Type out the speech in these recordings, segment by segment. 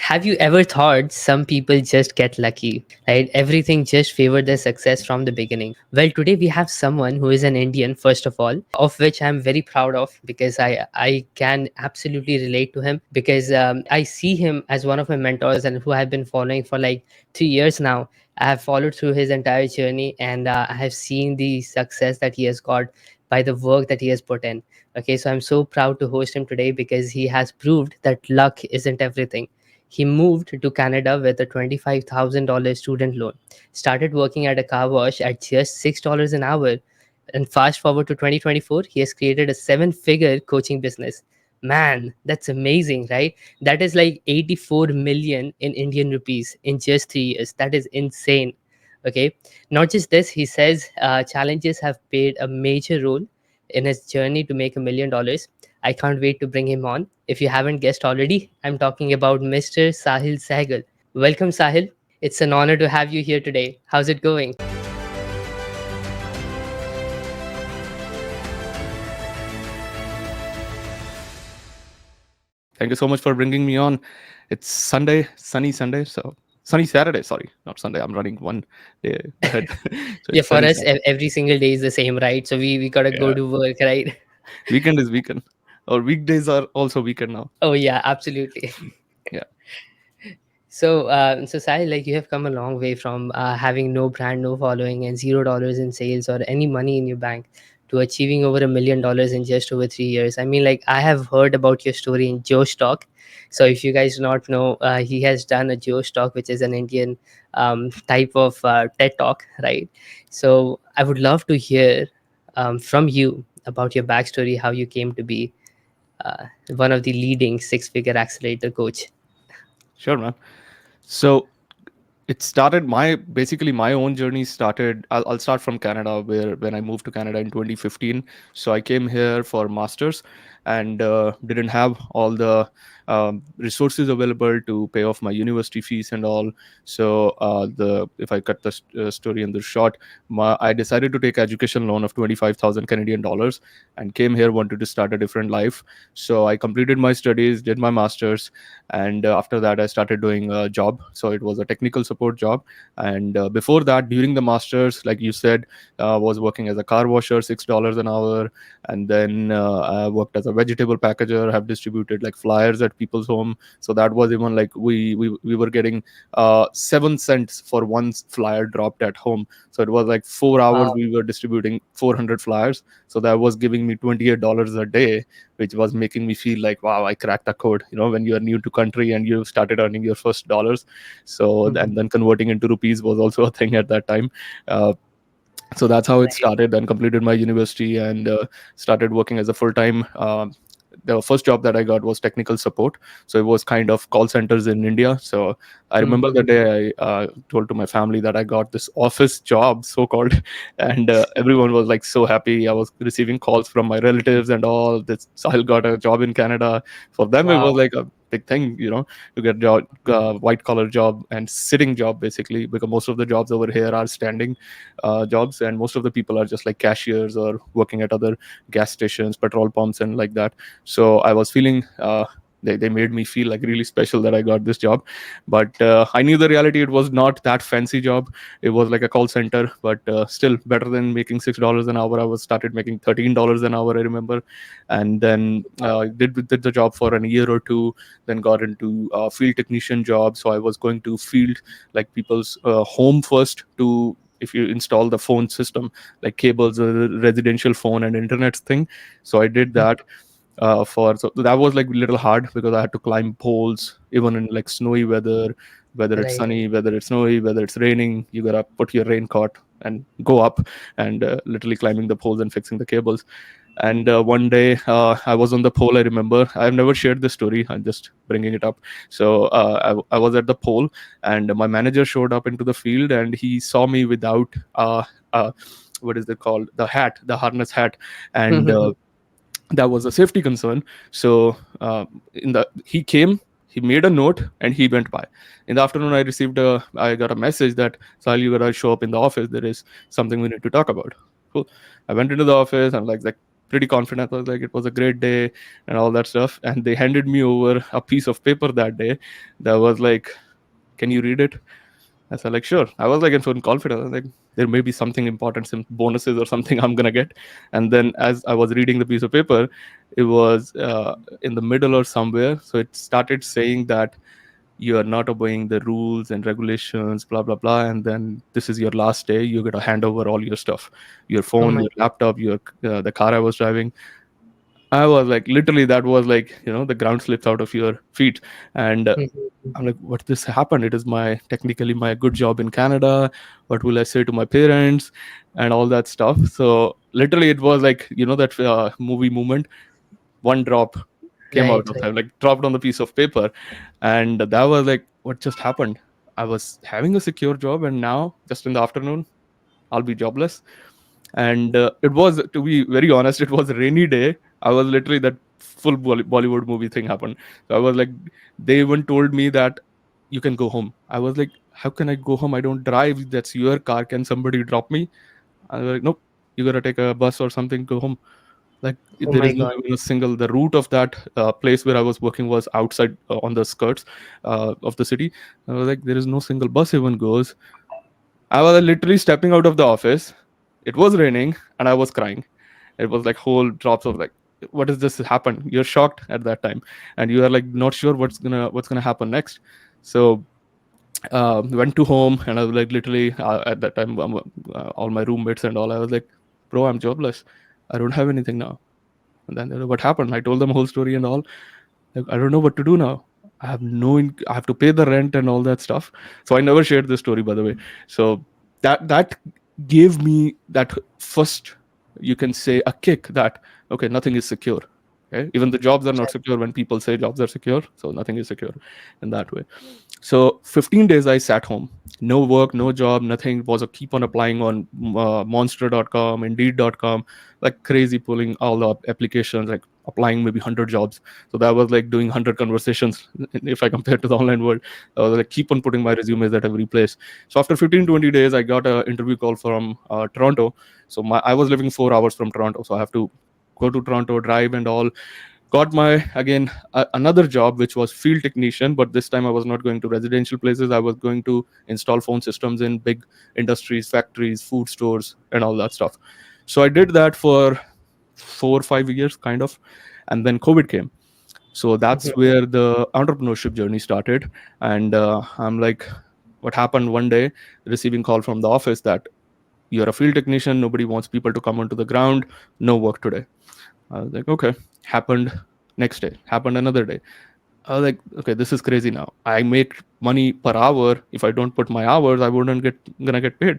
Have you ever thought some people just get lucky, right? Everything just favored their success from the beginning. Well, today we have someone who is an Indian, first of all, of which I'm very proud of because I can absolutely relate to him because I see him as one of my mentors and who I've been following for like 3 years now. I have followed through his entire journey and I have seen the success that he has got by the work that he has put in. Okay, so I'm so proud to host him today because he has proved that luck isn't everything. He moved to Canada with a $25,000 student loan, started working at a car wash at just $6 an hour, and fast forward to 2024, he has created a seven-figure coaching business. Man, that's amazing, right? That is like 84 million in Indian rupees in just 3 years. That is insane. Okay, not just this, he says challenges have played a major role in his journey to make $1 million. I can't wait to bring him on. If you haven't guessed already, I'm talking about Mr. Sahil Sehgal. Welcome, Sahil. It's an honor to have you here today. How's it going? Thank you so much for bringing me on. It's Sunday, sunny Sunday, so sunny Saturday. Sorry, not Sunday. I'm running one day ahead. So Yeah, it's for sunny us, Saturday. every single day is the same, right? So we gotta go Yeah, to work, right? weekend is weekend, or weekdays are also weekend now. Oh yeah, absolutely. Yeah, So Sahil, like you have come a long way from having no brand, no following, and $0 in sales or any money in your bank to achieving over $1 million in just over 3 years. I mean, like I have heard about your story in Joe Stock. So if you guys do not know, he has done a Joe Stock, which is an Indian type of TED Talk, right? So I would love to hear from you about your backstory, how you came to be one of the leading six-figure accelerator coach. sure, man. So it started basically my own journey started. I'll start from Canada, where when I moved to Canada in 2015. So I came here for masters and didn't have all the resources available to pay off my university fees and all. So the if I cut the story in the short, I decided to take education loan of 25,000 Canadian dollars and came here, wanted to start a different life. So I completed my studies, did my masters, and after that I started doing a job. So it was a technical support job. And before that, during the masters, like you said, was working as a car washer, $6 an hour. And then I worked as a vegetable packager, have distributed like flyers at people's home. So that was even like we were getting 7 cents for one flyer dropped at home. So it was like 4 hours Wow. we were distributing 400 flyers. So that was giving me $28 a day, which was making me feel like, wow, I cracked the code. When you are new to country and you started earning your first dollars. So Mhm. and then converting into rupees was also a thing at that time. So that's how it Right. started. Then completed my university and started working as a full-time. The first job that I got was technical support. So it was kind of call centers in India. So I remember the Mhm. day I told to my family that I got this office job, so called, and everyone was like so happy. I was receiving calls from my relatives and all. This Sahil got a job in Canada. For them, it was Wow. like a big thing, to get white collar job and sitting job basically, because most of the jobs over here are standing jobs, and most of the people are just like cashiers or working at other gas stations, petrol pumps, and like that. So I was feeling they made me feel like really special that I got this job. But I knew the reality, it was not that fancy job. It was like a call center, but still better than making $6 an hour. I was started making $13 an hour, I remember. And then did the job for a year or two, then got into field technician job. So I was going to field like people's home first to, if you install the phone system, like cables, residential phone and internet thing. So I did that. So that was like a little hard because I had to climb poles even in like snowy weather, whether it's Right. sunny, whether it's snowy, whether it's raining. You gotta put your raincoat and go up and literally climbing the poles and fixing the cables. And one day I was on the pole. I remember, I've never shared this story, I'm just bringing it up. So I was at the pole, and my manager showed up into the field, and he saw me without what is it called, the hat, the harness hat. And Mhm. that was a safety concern. So in the he came, he made a note, and he went by. In the afternoon, I got a message that, Sal, you gotta show up in the office, there is something we need to talk about. Cool. I went into the office, and like pretty confident. I was like, it was a great day and all that stuff. And they handed me over a piece of paper that day that was like, can you read it? I said, like, sure. I was like in full confidence. I was like, there may be something important, some bonuses or something I'm gonna get. And then as I was reading the piece of paper, it was in the middle or somewhere. So it started saying that you are not obeying the rules and regulations, blah blah blah. And then this is your last day. You're gonna hand over all your stuff, your Oh phone, my. your laptop, your the car I was driving. I was like, literally, that was like, the ground slips out of your feet. And Mhm. I'm like, what this happened? It is my technically my good job in Canada. What will I say to my parents and all that stuff? So literally, it was like, that movie moment. One drop came out Right, of right. them, like dropped on the piece of paper, and that was like, what just happened? I was having a secure job, and now just in the afternoon, I'll be jobless. And it was, to be very honest, it was a rainy day. I was literally, that full Bollywood movie thing happened. So I was like, they even told me that you can go home. I was like, how can I go home? I don't drive. That's your car. Can somebody drop me? I was like, nope, you gotta take a bus or something, go home. Like, Oh there my is not God. even a single, the route of that place where I was working was outside, on the skirts of the city. I was like, there is no single bus even goes. I was literally stepping out of the office. It was raining and I was crying. It was like whole drops of like, what is this happen? You're shocked at that time, and you are like not sure what's gonna happen next. So went to home, and I was like, literally, at that time, all my roommates and all, I was like, bro, I'm jobless. I don't have anything now. And then they're like, what happened? I told them whole story and all. Like, I don't know what to do now. I have to pay the rent and all that stuff. So I never shared this story, by the way. So that gave me that first, you can say, a kick that, okay, nothing is secure. Okay, even the jobs are not secure when people say jobs are secure. So nothing is secure in that way. So 15 days I sat home, no work, no job, nothing. Was a keep on applying on monster.com, indeed.com, like crazy, pulling all the applications, like applying maybe 100 jobs. So that was like doing 100 conversations if I compare to the online world. I was like keep on putting my resumes at every place. So after 15-20 days, I got an interview call from Toronto. So I was living 4 hours from Toronto, so I have to go to Toronto, drive and all. Got my, again, another job, which was field technician, but this time I was not going to residential places. I was going to install phone systems in big industries, factories, food stores and all that stuff. So I did that for 4 or 5 years kind of, and then COVID came. So that's Mhm. where the entrepreneurship journey started. And I'm like, what happened one day, receiving call from the office that you're a field technician, nobody wants people to come onto the ground, no work today. I was like, okay. Happened next day, happened another day. I was like, okay, this is crazy now. I make money per hour. If I don't put my hours, I wouldn't gonna get paid.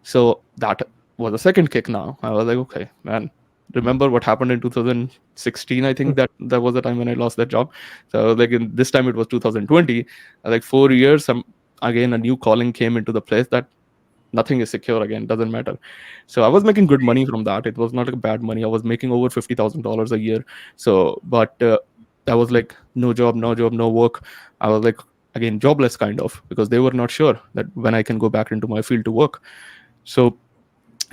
So that was a second kick now. I was like, okay, man. Remember what happened in 2016? I think that was the time when I lost that job. So like in this time it was 2020. Like 4 years, again a new calling came into the place that nothing is secure again, doesn't matter. So I was making good money from that. It was not like bad money. I was making over $50,000 a year. So but I was like, no job, no job, no work. I was like, again, jobless kind of, because they were not sure that when I can go back into my field to work. So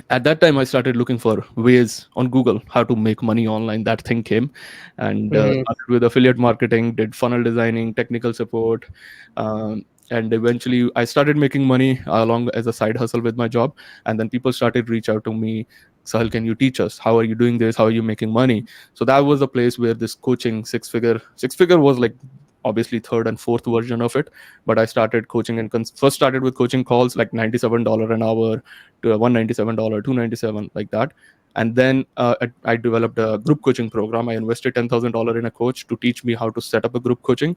at that time I started looking for ways on Google how to make money online. That thing came, and Mhm. started with affiliate marketing, did funnel designing, technical support, and eventually I started making money along as a side hustle with my job. And then people started reach out to me, Sahil, can you teach us? How are you doing this? How are you making money? So that was a place where this coaching, six figure was like obviously third and fourth version of it. But I started coaching, and first started with coaching calls like $97 an hour to $197, 297, like that. And then I developed a group coaching program. I invested $10,000 in a coach to teach me how to set up a group coaching.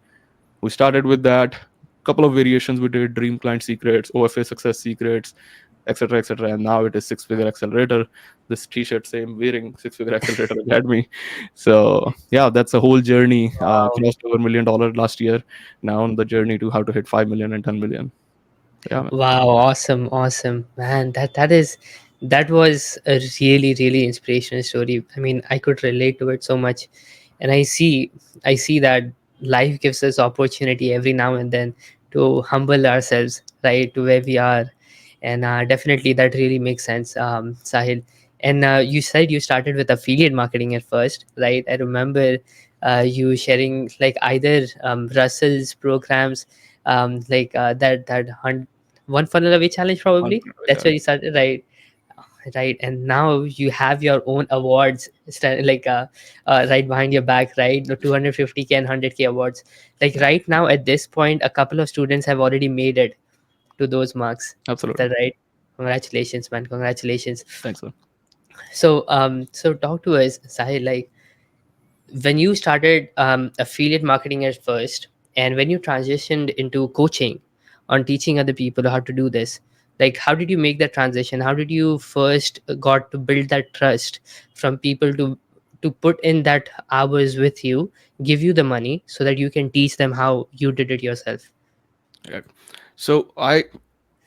We started with that. Couple of variations we did: dream client secrets, OFA success secrets, etc., etc. And now it is six figure accelerator. This t-shirt, same wearing six figure accelerator academy. So yeah, that's a whole journey. Wow. Crossed over $1 million last year. Now on the journey to how to hit 5 million and 10 million. So, yeah, man. Wow, awesome, awesome, man. That was a really, really inspirational story. I mean, I could relate to it so much, and I see that life gives us opportunity every now and then to humble ourselves, right, to where we are, and definitely that really makes sense, Sahil. And you said you started with affiliate marketing at first, right? I remember you sharing like either Russell's programs, one funnel away challenge, probably. That's where you started, right? Right. And now you have your own awards, right behind your back, right? The 250K and 100K awards. Like Yeah, right now, at this point, a couple of students have already made it to those marks. Is absolutely. that right? Congratulations, man. Congratulations. Thanks, man. So talk to us, Sahil. Like when you started affiliate marketing at first, and when you transitioned into coaching on teaching other people how to do this, like how did you make that transition? How did you first got to build that trust from people to put in that hours with you, give you the money so that you can teach them how you did it yourself? Yeah. So I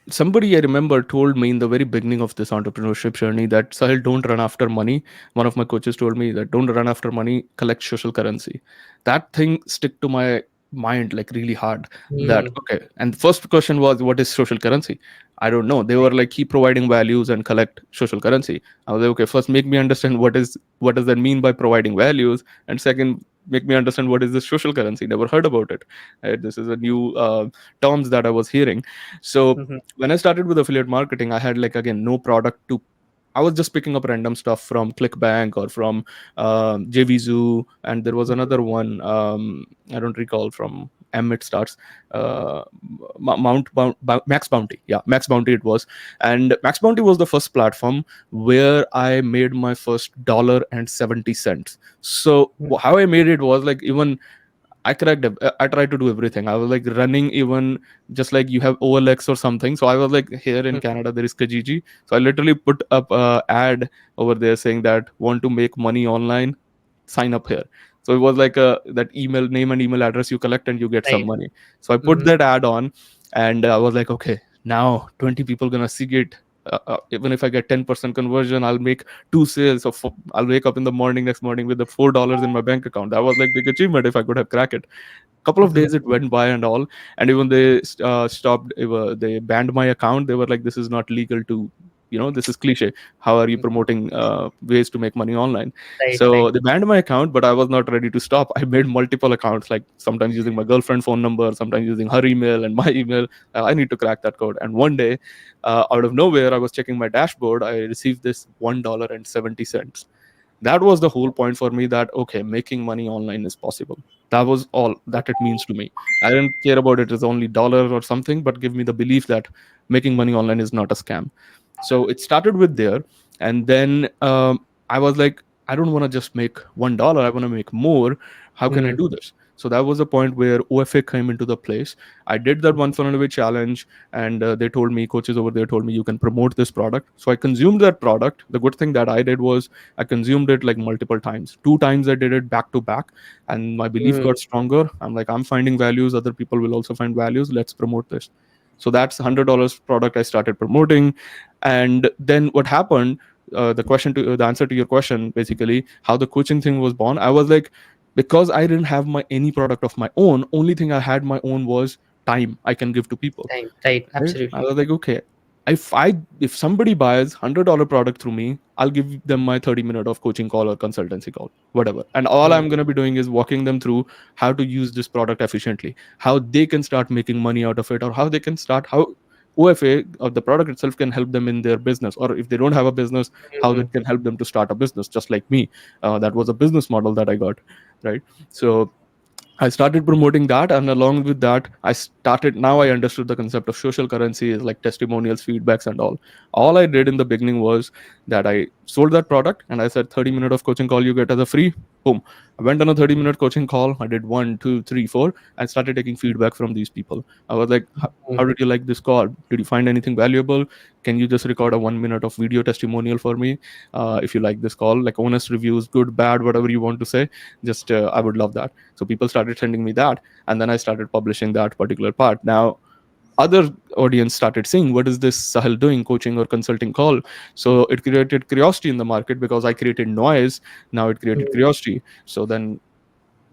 somebody I remember told me in the very beginning of this entrepreneurship journey that Sahil, don't run after money. One of my coaches told me that don't run after money, collect social currency. That thing stick to my mind like really hard. That Hmm. okay. And the first question was, what is social currency? I don't know. They were like, keep providing values and collect social currency. I was like, okay, first make me understand what does that mean by providing values, and second, make me understand what is this social currency. Never heard about it. This is a new terms that I was hearing. So Hmm. when I started with affiliate marketing, I had like again no product to. I was just picking up random stuff from ClickBank or from JVZoo, and there was another one I don't recall from M. It starts Max Bounty. Yeah, Max Bounty it was, and Max Bounty was the first platform where I made my first $1.70. So how I made it was like even I tried to do everything. I was like running even just like you have OLX or something. So I was like, here in Canada there is Kijiji. So I literally put up a ad over there saying that want to make money online, sign up here. So it was like that email name and email address you collect and you get some Right. money. So I put Hmm. that ad on, and I was like, okay, now 20 people gonna see it. Even if I get 10% conversion, I'll make two sales. I'll wake up in the morning next morning with the $4 in my bank account. That was like big achievement if I could have cracked it. Couple of days it went by and all, and even they stopped. They banned my account. They were like, this is not legal to, this is cliche. How are you promoting ways to make money online? Right. So Right. they banned my account, but I was not ready to stop. I made multiple accounts, like sometimes using my girlfriend phone number, sometimes using her email and my email. I need to crack that code. And one day, out of nowhere, I was checking my dashboard. I received this $1.70. That was the whole point for me, that okay, making money online is possible. That was all that it means to me. I didn't care about it as only dollar or something, but give me the belief that making money online is not a scam. So it started with there. And then I was like, I don't want to just make $1, I want to make more. How can I Hmm. do this? So that was the point where OFA came into the place. I did that one funnel away challenge, and they told me, coaches over there told me, you can promote this product. So I consumed that product. The good thing that I did was I consumed it like multiple times. Two times I did it back to back, and my belief Hmm. got stronger. I'm like, I'm finding values, other people will also find values. Let's promote this. So that's $100 product I started promoting. And then what happened? The answer to your question, basically, how the coaching thing was born. I was like, because I didn't have my any product of my own, only thing I had my own was time I can give to people. Time. Right. Right? I Absolutely. was like, okay, if somebody buys $100 product through me, I'll give them my 30 minute of coaching call or consultancy call, whatever. And all Hmm. I'm gonna be doing is walking them through how to use this product efficiently, how they can start making money out of it, or how they can start how OFA or the product itself can help them in their business, or if they don't have a business, how Hmm. it can help them to start a business, just like me. That was a business model that I got, right? So I started promoting that, and along with that, I started. Now I understood the concept of social currency is like testimonials, feedbacks, and all. All I did in the beginning was that I sold that product, and I said 30 minute of coaching call you get as a free. Boom! I went on a 30 minute coaching call. I did one, two, three, four, and started taking feedback from these people. I was like, how did you like this call? Did you find anything valuable? Can you just record a 1 minute of video testimonial for me? If you like this call, like honest reviews, good, bad, whatever you want to say, just I would love that. So people started sending me that, and then I started publishing that particular part. Now other audience started seeing, what is this Sahil doing, coaching or consulting call? So it created curiosity in the market, because I created noise. Now it created curiosity. So then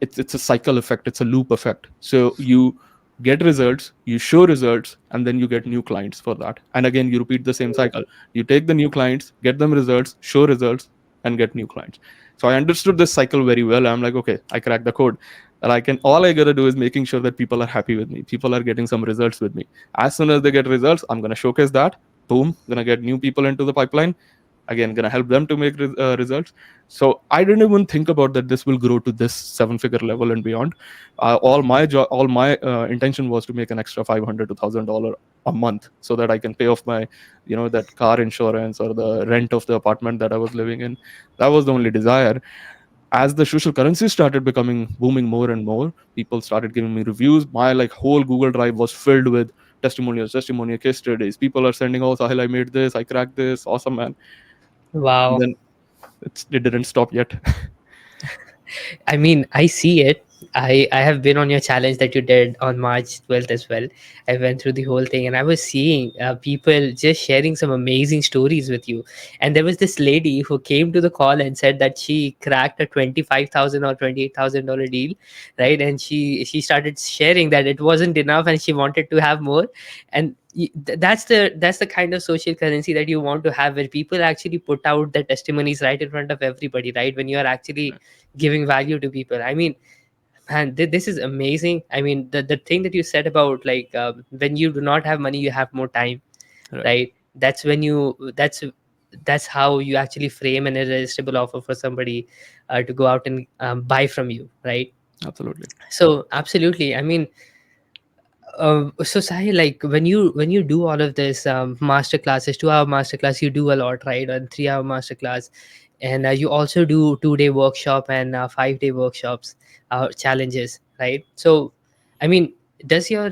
it's a cycle effect, it's a loop effect. So you get results, you show results, and then you get new clients for that. And again, you repeat the same cycle. You take the new clients, get them results, show results, and get new clients. So I understood this cycle very well. I'm like, okay, I cracked the code. And I can, all I gotta do is making sure that people are happy with me. People are getting some results with me. As soon as they get results, I'm gonna showcase that. Boom, gonna get new people into the pipeline, again gonna help them to make results. So I didn't even think about that this will grow to this seven figure level and beyond. All my intention was to make an extra 500 to $1,000 a month so that I can pay off my, that car insurance or the rent of the apartment that I was living in. That was the only desire. As the social currency started becoming booming more and more, people started giving me reviews. My like whole Google Drive was filled with testimonial case studies. People are sending, oh Sahil, I made this, I cracked this, awesome man. And Wow. then it didn't stop yet. I mean, I see it. I have been on your challenge that you did on March 12th as well. I went through the whole thing, and I was seeing people just sharing some amazing stories with you. And there was this lady who came to the call and said that she cracked a 25,000 or $28,000 deal, right? And she started sharing that it wasn't enough and she wanted to have more. And that's the kind of social currency that you want to have, where people actually put out their testimonies right in front of everybody, right? When you are actually giving value to people. I mean, man, this is amazing. I mean, the thing that you said about like when you do not have money, you have more time, Right. right? That's when you that's how you actually frame an irresistible offer for somebody to go out and buy from you, right? Absolutely. So absolutely. I mean, so Sahil, like when you do all of this master classes, 2 hour master class, you do a lot, right? And 3 hour master class, and you also do 2 day workshop and 5 day workshops, challenges, right? So, I mean, does your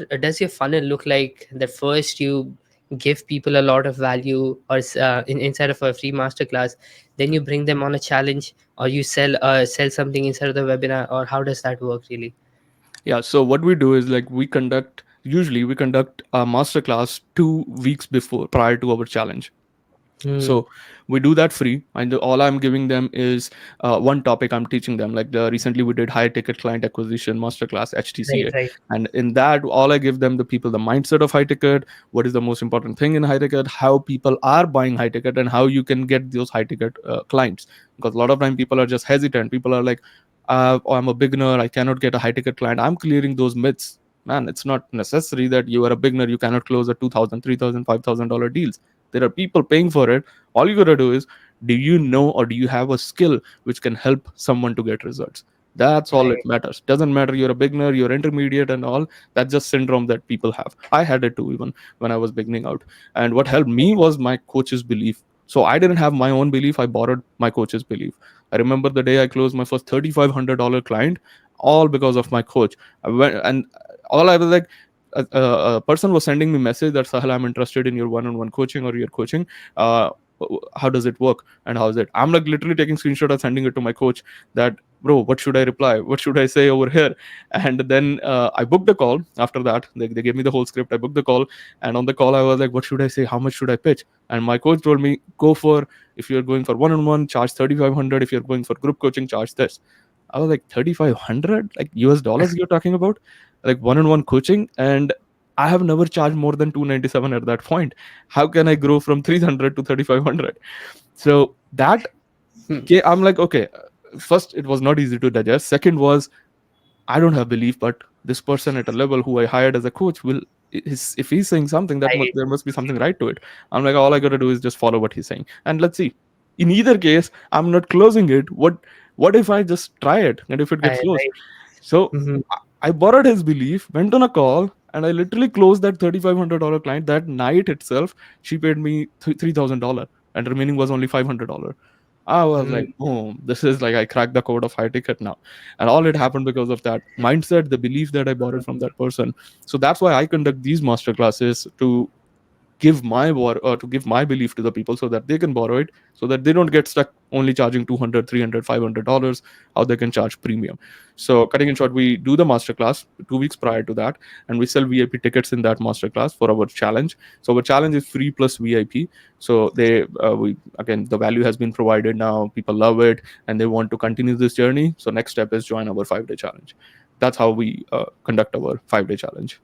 funnel look like that? First, you give people a lot of value, or inside of a free master class, then you bring them on a challenge, or you sell something inside of the webinar, or how does that work really? Yeah. So what we do is like we conduct a masterclass 2 weeks before prior to our challenge. Hmm. So we do that free, and all I'm giving them is one topic I'm teaching them. Like recently we did high ticket client acquisition masterclass, Right, HTCA. right, And in that, all I give them, the people, the mindset of high ticket, what is the most important thing in high ticket, how people are buying high ticket, and how you can get those high ticket clients. Because a lot of time people are just hesitant. People are like, oh, I'm a beginner, I cannot get a high ticket client. I'm clearing those myths. Man, it's not necessary that you are a beginner, you cannot close a 2,000, 3,000, $5,000 deals. There are people paying for it. All you gotta do is, do you know or do you have a skill which can help someone to get results? That's all it right, matters. Doesn't matter you're a beginner, you're intermediate and all. That's just syndrome that people have. I had it too, even when I was beginning out. And what helped me was my coach's belief. So I didn't have my own belief, I borrowed my coach's belief. I remember the day I closed my first $3,500 client, all because of my coach. I went and all I was like, a person was sending me message that Sahil, I'm interested in your one-on-one coaching or your coaching. uh, how does it work and how is it? I'm like literally taking screenshot and sending it to my coach, that bro, what should I reply, what should I say over here? And then I booked the call. After that, they gave me the whole script. I booked the call, and on the call I was like, what should I say, how much should I pitch? And my coach told me, go for, if you're going for one-on-one, charge 3,500. If you're going for group coaching, charge this. I was like, 3,500 like US dollars you're talking about, like one-on-one coaching? And I have never charged more than 297 at that point. How can I grow from 300 to 3,500? So that, hmm, I'm like, okay, first it was not easy to digest. Second was, I don't have belief, but this person at a level who I hired as a coach will, if he's saying something, right, there must be something right to it. I'm like, all I gotta do is just follow what he's saying, and let's see. In either case, I'm not closing it. What if I just try it and if it gets closed? right. So Mhm. I borrowed his belief, went on a call, and I literally closed that $3,500 client that night itself. She paid me $3,000, and the remaining was only $500. I was Mm, like, boom, this is like I cracked the code of high ticket now. And all it happened because of that mindset, the belief that I borrowed from that person. So that's why I conduct these master classes, to give my belief to the people so that they can borrow it, so that they don't get stuck only charging 200, 300, $500, how they can charge premium. So cutting in short, we do the masterclass 2 weeks prior to that, and we sell VIP tickets in that masterclass for our challenge. So our challenge is free plus VIP. So we, again, the value has been provided now, people love it, and they want to continue this journey. So next step is join our 5-day challenge. That's how we conduct our 5-day challenge.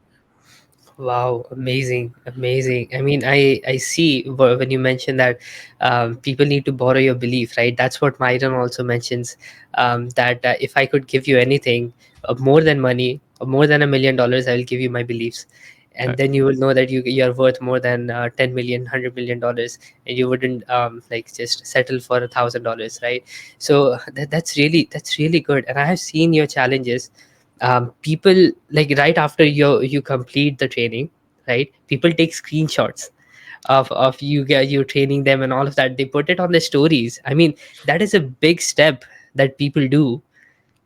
Wow, amazing, amazing. I mean, I see when you mention that people need to borrow your belief, right? That's what Myron also mentions. That if I could give you anything, more than money, more than $1 million, I will give you my beliefs, and Right. then you will know that you're worth more than 10 million, $100 million, and you wouldn't like just settle for $1,000, right? So that's really good, and I have seen your challenges. People, like, right after you complete the training, right, people take screenshots of you training them and all of that. They put it on their stories. I mean, that is a big step that people do.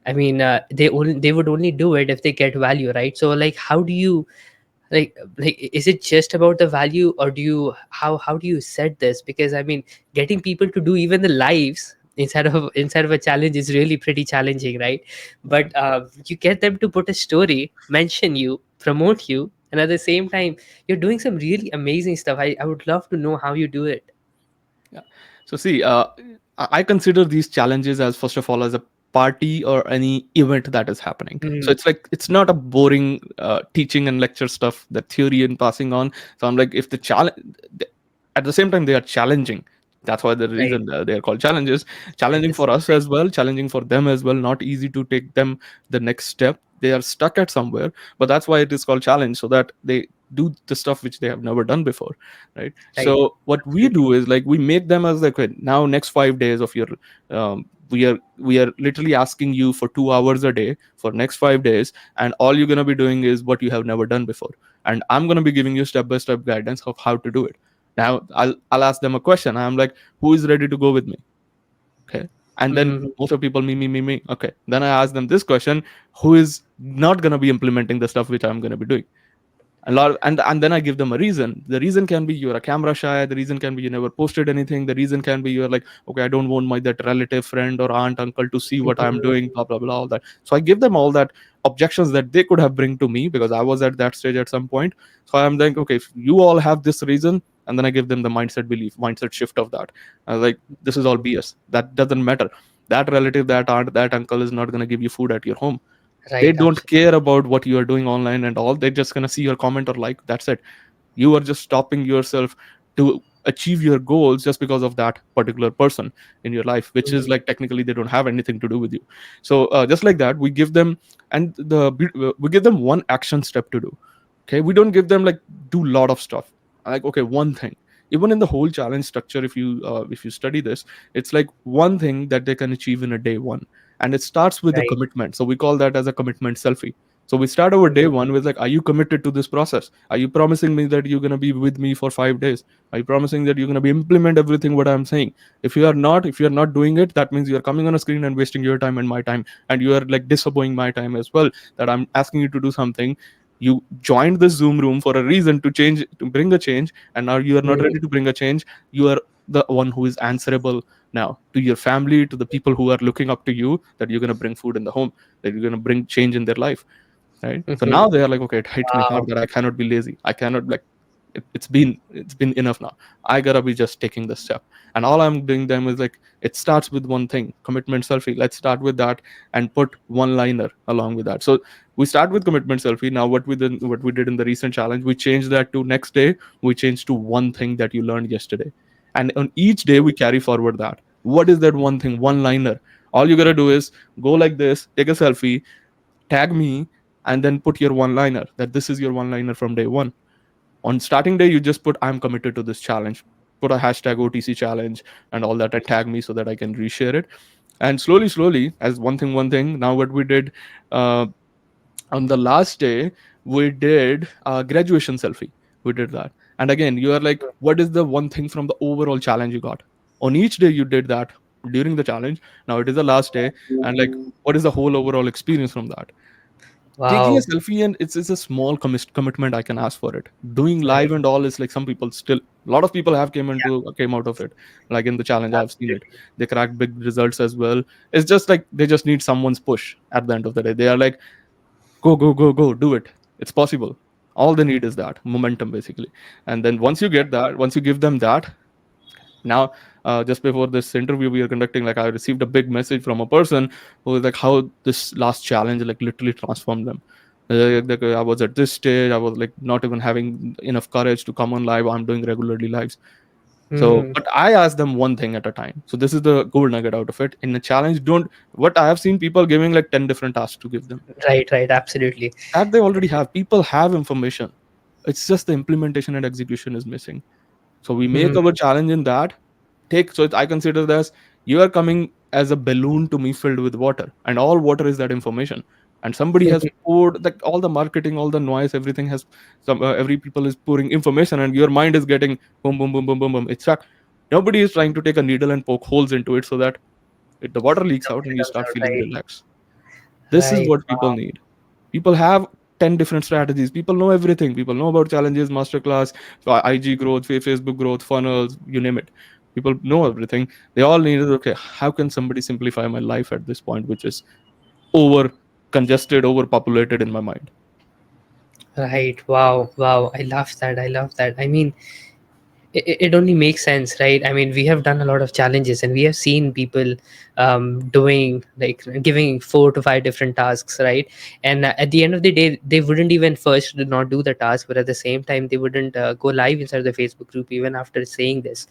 I mean, they would only do it if they get value, right? So, like, how do you, is it just about the value, or do you, how do you set this? Because I mean, getting people to do even the lives inside of a challenge is really pretty challenging, right? Right. But you get them to put a story, mention you, promote you, and at the same time you're doing some really amazing stuff. I would love to know how you do it. Yeah. So see, I consider these challenges as, first of all, as a party or any event that is happening. So Mm, it's like, it's not a boring teaching and lecture stuff, the theory and passing on. So I'm like, if the challenge, at the same time they are challenging. That's why the right. reason they are called challenges. Challenging Challenges, for us right. as well, challenging for them as well. Not easy to take them the next step. They are stuck at somewhere, but that's why it is called challenge, so that they do the stuff which they have never done before, right? Right. So what we Absolutely. do is, like, we make them as like, okay, now next 5 days of your, we are literally asking you for 2 hours a day for next 5 days, and all you're gonna be doing is what you have never done before, and I'm gonna be giving you step by step guidance of how to do it. Now I'll ask them a question. I'm like, who is ready to go with me? Okay. And then Mhm. most of people, me. Okay. Then I ask them this question: who is not gonna be implementing the stuff which I'm gonna be doing? A lot and then I give them a reason. The reason can be you're a camera shy, the reason can be you never posted anything, the reason can be you're like, okay, I don't want my that relative, friend, or aunt, uncle to see what I'm doing, blah blah blah, all that. So I give them all that objections that they could have bring to me, because I was at that stage at some point. So I'm like, okay, if you all have this reason, and then I give them the mindset shift of that. I was like, this is all BS, that doesn't matter. That relative, that aunt, that uncle is not going to give you food at your home. They Right. don't Absolutely. care about what you are doing online and all. They're just gonna see your comment or like. That's it. You are just stopping yourself to achieve your goals just because of that particular person in your life, which is Mhm. like technically they don't have anything to do with you. So just like that, we give them, and we give them one action step to do. Okay, we don't give them like do lot of stuff. Like, okay, one thing. Even in the whole challenge structure, if you study this, it's like one thing that they can achieve in a day one, and it starts with the Right. commitment. So we call that as a commitment selfie. So we start our day Mhm. one with like, are you committed to this process? Are you promising me that you're gonna be with me for 5 days? Are you promising that you're gonna be implement everything what I'm saying? If you are not doing it, that means you are coming on a screen and wasting your time and my time, and you are like disappointing my time as well. That I'm asking you to do something. You joined this Zoom room for a reason, to change, to bring a change, and now you are not Mhm. ready to bring a change. You are the one who is answerable now to your family, to the people who are looking up to you, that you're going to bring food in the home, that you're going to bring change in their life, right? So Mhm. now they are like, okay, it hits me hard Wow. that I cannot be lazy. I cannot like, it's been enough now. I gotta be just taking this step. And all I'm doing them is like, it starts with one thing, commitment selfie. Let's start with that and put one liner along with that. So we start with commitment selfie. Now what we did in the recent challenge, we changed that to next day, we changed to one thing that you learned yesterday. And on each day we carry forward that. What is that one thing, one liner? All you gotta do is go like this, take a selfie, tag me, and then put your one liner, that this is your one liner from day one. On starting day, you just put, I'm committed to this challenge, put a hashtag OTC challenge and all that, and tag me so that I can reshare it. And slowly, as one thing, now what we did, uh, on the last day, we did a graduation selfie. We did that. And again, you are like, what is the one thing from the overall challenge you got? On each day you did that during the challenge. Now it is the last day, and like, what is the whole overall experience from that? Taking a Wow. selfie, and it's a small commitment I can ask for it. Doing live Right. and all is like, some people still, a lot of people have came out of it. Like in the challenge, I've seen it. Absolutely. They cracked big results as well. It's just like they just need someone's push at the end of the day. They are like, go, do it. It's possible. All they need is that momentum, basically. And then once you get that, once you give them that, now, just before this interview we are conducting, like, I received a big message from a person who was like, how this last challenge like literally transformed them. I was at this stage. I was like not even having enough courage to come on live. I'm doing regularly lives. So, Hmm. but I ask them one thing at a time. So this is the gold nugget out of it. In a challenge, don't what I have seen people giving like 10 different tasks to give them. Right, right, absolutely. That they already have. People have information. It's just the implementation and execution is missing. So we make Hmm. our challenge in that. I consider this, you are coming as a balloon to me filled with water, and all water is that information. And somebody has poured like all the marketing, all the noise, everything has every people is pouring information, and your mind is getting boom, boom, boom, boom, boom, boom. It's fact. Nobody is trying to take a needle and poke holes into it so that the water leaks out and Nobody you comes start out. feeling Right, relaxed. This is right. what people Wow. need. People have 10 different strategies. People know everything. People know about challenges, masterclass, IG growth, Facebook growth, funnels, you name it. People know everything. They all need it. Okay, how can somebody simplify my life at this point, which is over congested, overpopulated in my mind? Right. Wow. Wow. I love that. I love that. I mean, it only makes sense, right? I mean, we have done a lot of challenges and we have seen people doing like giving 4 to 5 different tasks, right? And at the end of the day, they wouldn't even first did not do the task, but at the same time they wouldn't go live inside the Facebook group even after saying this.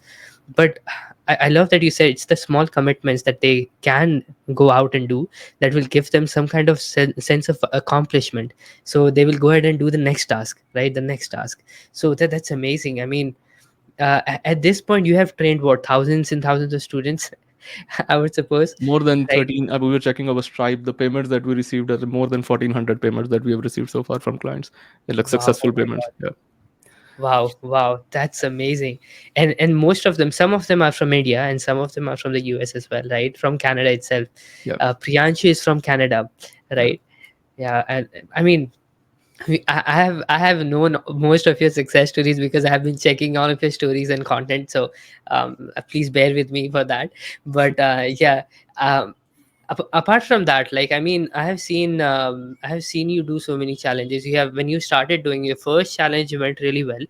But I love that you said it's the small commitments that they can go out and do that will give them some kind of sense of accomplishment, so they will go ahead and do the next task, right? The next task. So that's amazing. I mean, at this point you have trained what, thousands and thousands of students, I would suppose, More than right? 13, we were checking our Stripe, the payments that we received are more than 1400 payments that we have received so far from clients. They're like Wow, oh successful my payments. god. Yeah. Wow, wow, that's amazing. And most of them, some of them are from India and some of them are from the US as well, right? From Canada itself. Yeah. Priyanshu is from Canada, Yeah. right? Yeah. And I mean, I have known most of your success stories because I have been checking all of your stories and content. So please bear with me for that. But yeah, um, apart from that, like, I mean, I have seen you do so many challenges. You have, when you started doing your first challenge, you went really well,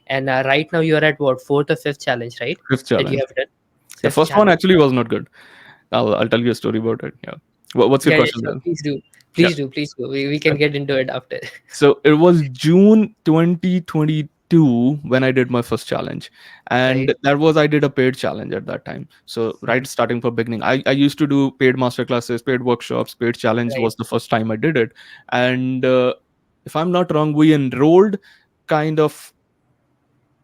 and right now you are at what, fourth or fifth challenge, right? Fifth That you challenge. have done. Yeah. Fifth First one challenge. actually was not good. I'll tell you a story about it. Yeah. What's your Yeah, yeah, question sure. then? Please do. Yeah. Please do. Please do. We can get into it after. So it was June 2022 when I did my first challenge. Right. And that was, I did a paid challenge at that time. So, right, starting from beginning, I used to do paid masterclasses, paid workshops, paid challenge Right. was the first time I did it. And if I'm not wrong, we enrolled kind of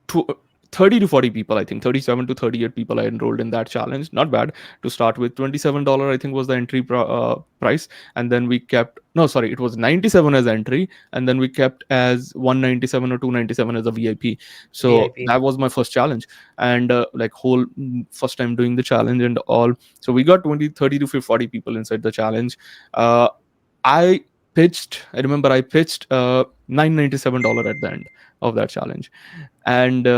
to 30 to 40 people, I think 37 to 38 people I enrolled in that challenge. Not bad to start with. $27 I think was the entry price, and then we kept, no, sorry, it was 97 as entry, and then we kept as 197 or 297 as a VIP. So VIP. that was my first challenge. And like whole first time doing the challenge and all. So we got 20, 30 to 40 people inside the challenge. Uh, i pitched I remember I pitched $997 at the end of that challenge. And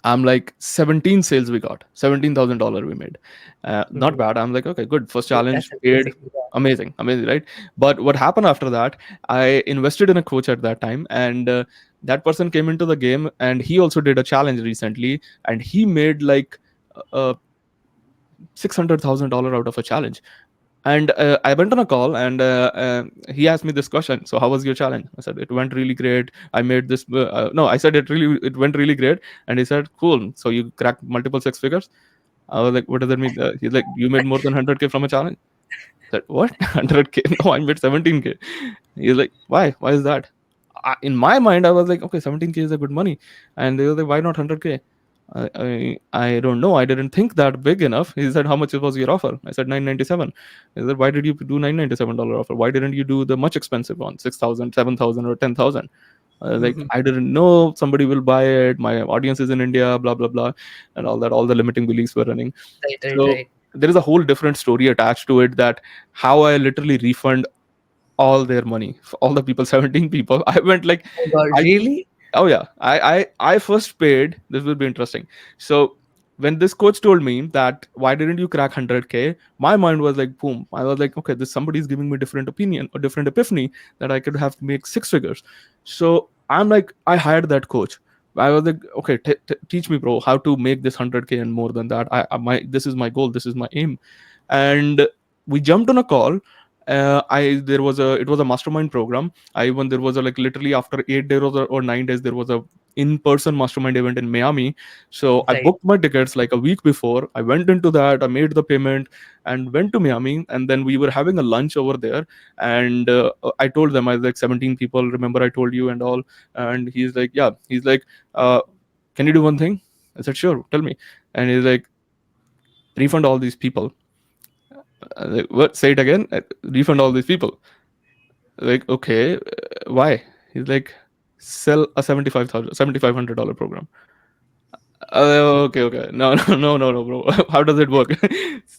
I'm like 17 sales we got, $17,000 we made. Not Mhm. bad. I'm like, okay, good. First challenge That's paid, amazing. Yeah. amazing, amazing, right? But what happened after that? I invested in a coach at that time, and that person came into the game, and he also did a challenge recently, and he made like $600,000 out of a challenge. And I went on a call, and he asked me this question: so how was your challenge? I said it went really great. I made this no, I said it went really great. And he said, cool, so you cracked multiple six figures. I was like, what does that mean? He's like, you made more than 100K from a challenge. I said, what? 100K? No, I made 17K. He's like, why is that? In my mind, I was like, okay, 17K is a good money. And they were like, why not 100K? I don't know. I didn't think that big enough. He said, how much was your offer? I said 997. He said, why did you do $997 offer? Why didn't you do the much expensive one, 6,000, 7,000, or 10,000? Like, Mhm. I didn't know somebody will buy it. My audience is in India, blah blah blah, and all that. All the limiting beliefs were running. Right, right, So right. there is a whole different story attached to it, that how I literally refund all their money for all the people, 17 people. I went like, Oh God, I really? oh yeah, I first paid. This will be interesting. So when this coach told me that why didn't you crack 100K, my mind was like boom. I was like, okay, this somebody's giving me different opinion or different epiphany that I could have to make six figures. So I'm like, I hired that coach. I was like, okay, teach me, bro, how to make this 100K and more than that. I my This is my goal. This is my aim. And we jumped on a call, I there was a it was a mastermind program. I even there was a like literally after 8 days or 9 days there was a in-person mastermind event in Miami. So I Right. booked my tickets like a week before. I went into that, I made the payment and went to Miami, and then we were having a lunch over there. And I told them I was like 17 people. Remember I told you and all. And he's like, yeah. He's like, uh, can you do one thing? I said, sure. Tell me. And he's like, refund all these people. Like, what? Say it again. Refund all these people. Like, okay, why? He's like, sell a $7,500 program. Okay, okay. No, no, no, no, no, bro. How does it work?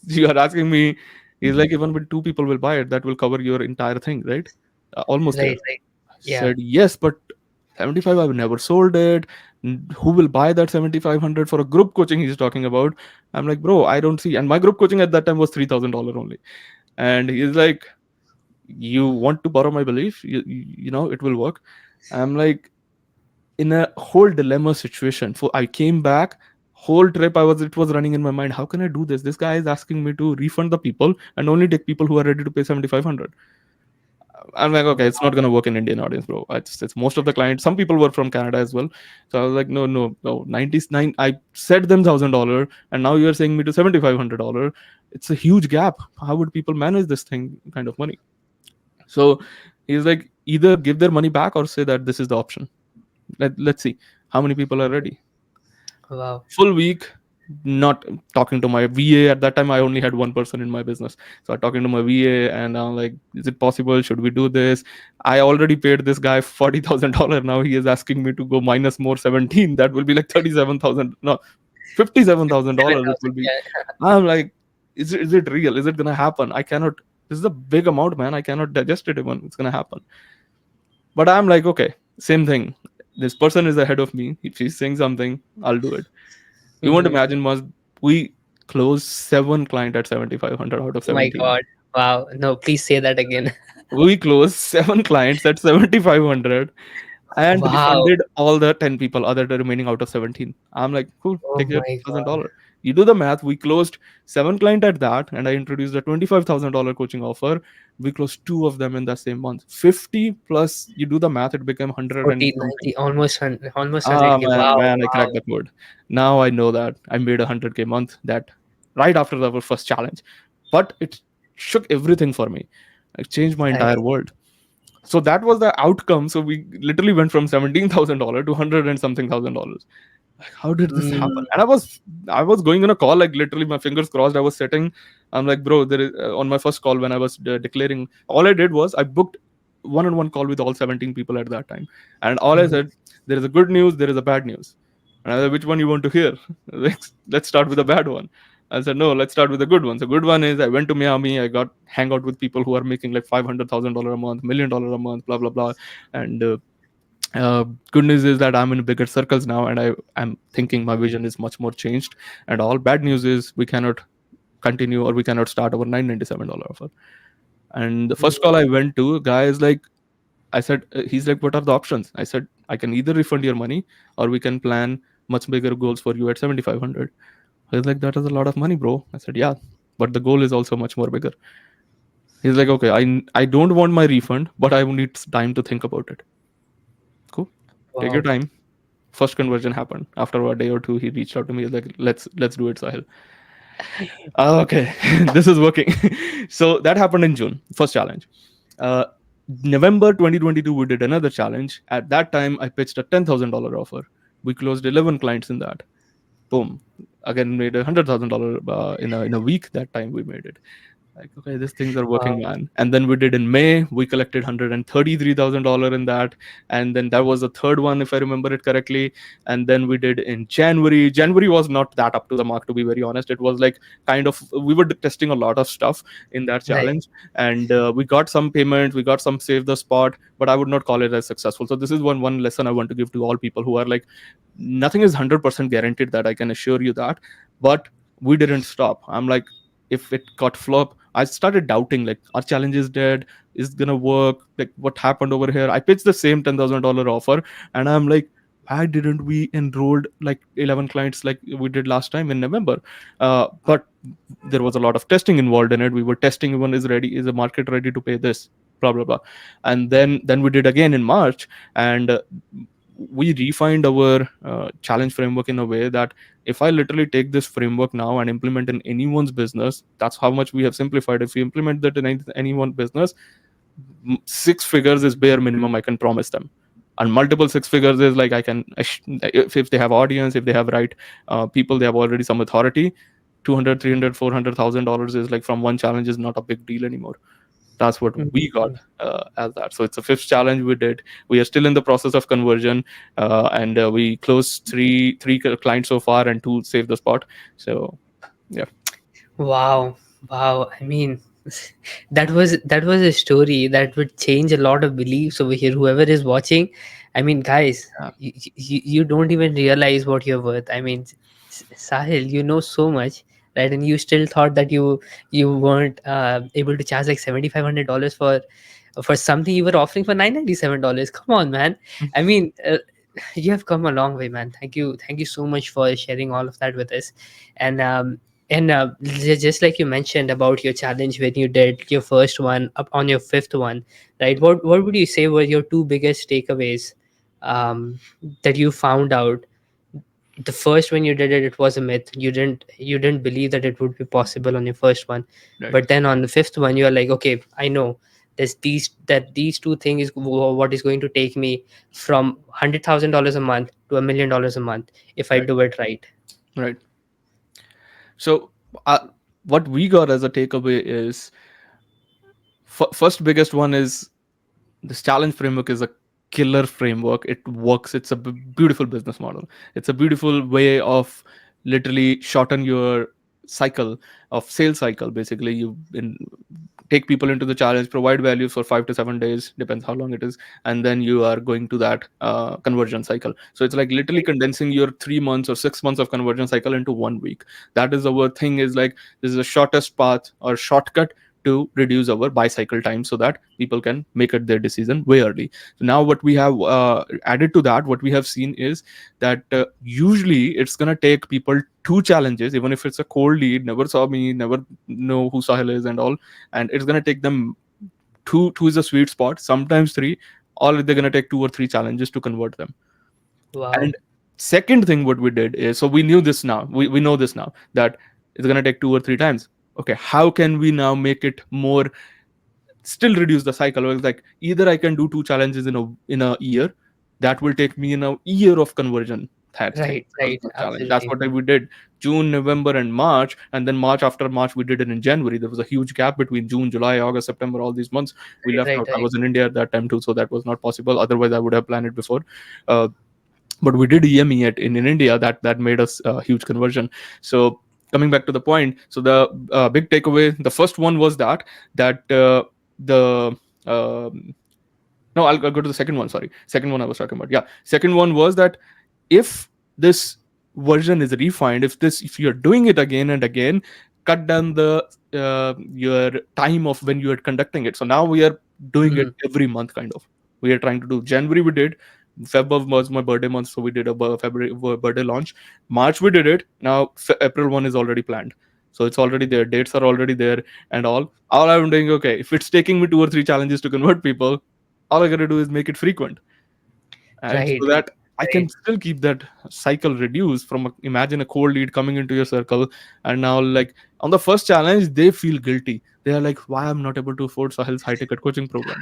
You are asking me. He's like, even when two people will buy it, that will cover your entire thing, right? Almost there. Right. Right. I Yeah. said, yes, but 75, I've never sold it. Who will buy that 7,500 for a group coaching he's talking about? I'm like, bro, I don't see. And my group coaching at that time was $3,000 only. And he's like, you want to borrow my belief? You know, it will work. I'm like, in a whole dilemma situation. For I came back, whole trip it was running in my mind. How can I do this? This guy is asking me to refund the people and only take people who are ready to pay 7,500. I'm like, okay, it's not Wow. gonna work in Indian audience, bro. It's most of the clients. Some people were from Canada as well, so I was like, no, no, no. 99. I said them $1,000, and now you're saying me to $7,500. It's a huge gap. How would people manage this thing kind of money? So he's like, either give their money back or say that this is the option. Let's see how many people are ready. Wow. Full week not talking to my VA. At that time I only had one person in my business, so I'm talking to my VA and I'm like, is it possible, should we do this? I already paid this guy $40,000. Now he is asking me to go minus more 17. That will be like 37,000, no, $57,000 it will 7,000. be. Yeah. I'm like, is it real? Is it gonna happen? I cannot. This is a big amount, man. I cannot digest it even. It's gonna happen. But I'm like, okay, same thing. This person is ahead of me. If he's saying something, I'll do it. You won't Hmm. imagine, was we closed 7 client at 7,500 out of Oh my 17. God. Wow. No, please say that again. We closed 7 clients at 7,500 and Wow. refunded all the 10 people, other the remaining out of 17. I'm like, cool, Oh take your my God. $1,000. You do the math. We closed 7 client at that, and I introduced a $25,000 coaching offer. We closed two of them in the same month. 50 plus, you do the math, it became 100 and 40, something. 90, almost 100, almost Ah, 100K. man, Wow. man, I Wow. cracked the code. Now I know that I made 100K month that right after our first challenge, but it shook everything for me. It changed my entire Right. world. So that was the outcome. So we literally went from $17,000 to 100 and something $1,000. Like, how did this happen? Mm, And I was going on a call, like literally my fingers crossed. I was sitting. I'm like, bro, there is on my first call when I was declaring. All I did was I booked one-on-one call with all 17 people at that time, and all I mhm. said, there is a good news, there is a bad news. And I said, which one you want to hear? Let's start with the bad one. I said, no, let's start with the good one. The good one is I went to Miami. I got hang out with people who are making like $500,000 a month, $1 million a month, blah blah blah. And uh, good news is that I'm in bigger circles now, and I'm thinking my vision is much more changed. And all bad news is we cannot continue or we cannot start our $997 offer. And the first call I went to, guy is like, I said, he's like, what are the options? I said, I can either refund your money or we can plan much bigger goals for you at 7,500. He's like, that is a lot of money, bro. I said, yeah, but the goal is also much more bigger. He's like, okay, I don't want my refund, but I need time to think about it. Cool, take your Wow. time. First conversion happened. After a day or two, he reached out to me. He's like, let's do it, Sahil. Okay, this is working. So that happened in June, first challenge. uh, November 2022, we did another challenge. At that time I pitched a $10,000 offer. We closed 11 clients in that. Boom, again made $100,000 in a week. That time we made it. Like, okay, these things are working, Wow. man. And then we did in May, we collected $133,000 in that. And then that was the third one, if I remember it correctly. And then we did in January. January was not that up to the mark, to be very honest. It was like kind of, we were testing a lot of stuff in that Right. challenge. And we got some payments, we got some save the spot, but I would not call it as successful. So this is one lesson I want to give to all people who are like, nothing is 100% guaranteed, that I can assure you that. But we didn't stop. I'm like, if it got flop, I started doubting, like, our challenge is dead, is it gonna work, like what happened over here. I pitched the same $10,000 offer, and I'm like, why didn't we enrolled like 11 clients like we did last time in November? But there was a lot of testing involved in it. We were testing, one is ready, is the market ready to pay this, blah blah blah. And then we did again in March. And we refined our challenge framework in a way that if I literally take this framework now and implement in anyone's business, that's how much we have simplified. If we implement that in any one business, six figures is bare minimum I can promise them. And multiple six figures is like if they have audience, if they have right people, they have already some authority. 200, 300, $400,000 is like from one challenge is not a big deal anymore. That's what we got Mhm. as that. So it's a fifth challenge we did. We are still in the process of conversion, and we closed three clients so far, and two saved the spot. So yeah. Wow, wow. I mean, that was a story that would change a lot of beliefs over here. Whoever is watching, I mean, guys, Yeah. you don't even realize what you're worth. I mean, Sahil, you know so much, right? And you still thought that you weren't able to charge like $7,500 for something you were offering for $997. Come on, man. I mean, you have come a long way, man. Thank you so much for sharing all of that with us. And just like you mentioned about your challenge when you did your first one up on your fifth one, right? What would you say were your two biggest takeaways that you found out? The first, when you did it, it was a myth. You didn't believe that it would be possible on your first one, Right. but then on the fifth one, you are like, okay, I know these two things is what is going to take me from $100,000 a month to $1 million a month if I Right. do it right. Right. So what we got as a takeaway is, first biggest one is, this challenge framework is a killer framework. It works. It's a beautiful business model. It's a beautiful way of literally shorten your cycle of sales cycle. Basically, take people into the challenge, provide value for 5 to 7 days, depends how long it is, and then you are going to that conversion cycle. So it's like literally Right, condensing your 3 months or 6 months of conversion cycle into 1 week. That is our thing. Is like, this is the shortest path or shortcut to reduce our buy cycle time, so that people can make it their decision way early. So now what we have added to that, what we have seen is that usually it's going to take people two challenges, even if it's a cold lead, never saw me, never know who Sahil is and all, and it's going to take them two is a sweet spot, sometimes three, or they're going to take two or three challenges to convert them. wow, And second thing what we did is, so we knew this now, we know this now, that it's going to take two or three times. Okay, how can we now make it more, still reduce the cycle? It's like, either I can do two challenges in a year, that will take me in a year of conversion. That thing right, was right, the challenge. That's absolutely. what we did. June, November, and March. And then March, after March, we did it in January. There was a huge gap between June, July, August, September, all these months we Right, left right, out. I right, was in India at that time too, so that was not possible. Otherwise I would have planned it before. uh, but we did EME in India. That made us a huge conversion. So coming back to the point, so the big takeaway, the first one was that the no, I'll go to the second one. Sorry, second one I was talking about. Yeah, second one was that if this version is refined, if you're doing it again and again, cut down the your time of when you are conducting it. So now we are doing it mm, every month, kind of. We are trying to do January. We did Feb was my birthday month, so we did a February birthday launch. March we did it. Now April one is already planned, so it's already there. Dates are already there, and all I'm doing. Okay, if it's taking me two or three challenges to convert people, all I gotta do is make it frequent, and right, so that I can right, still keep that cycle reduced. Imagine a cold lead coming into your circle, and now, like, on the first challenge they feel guilty. They are like, why I'm not able to afford Sahil's high ticket coaching program?